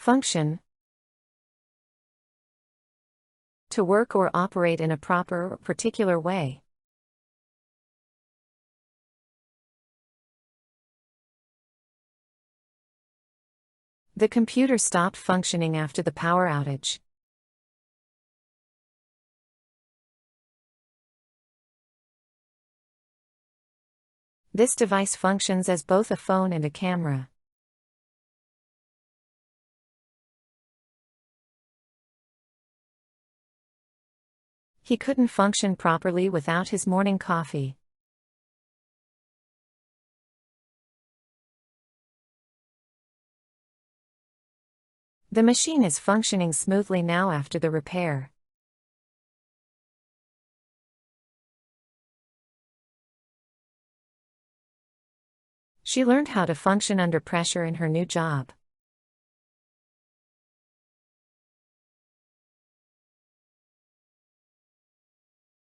Function. To work or operate in a proper or particular way. The computer stopped functioning after the power outage. This device functions as both a phone and a camera. He couldn't function properly without his morning coffee. The machine is functioning smoothly now after the repair. She learned how to function under pressure in her new job.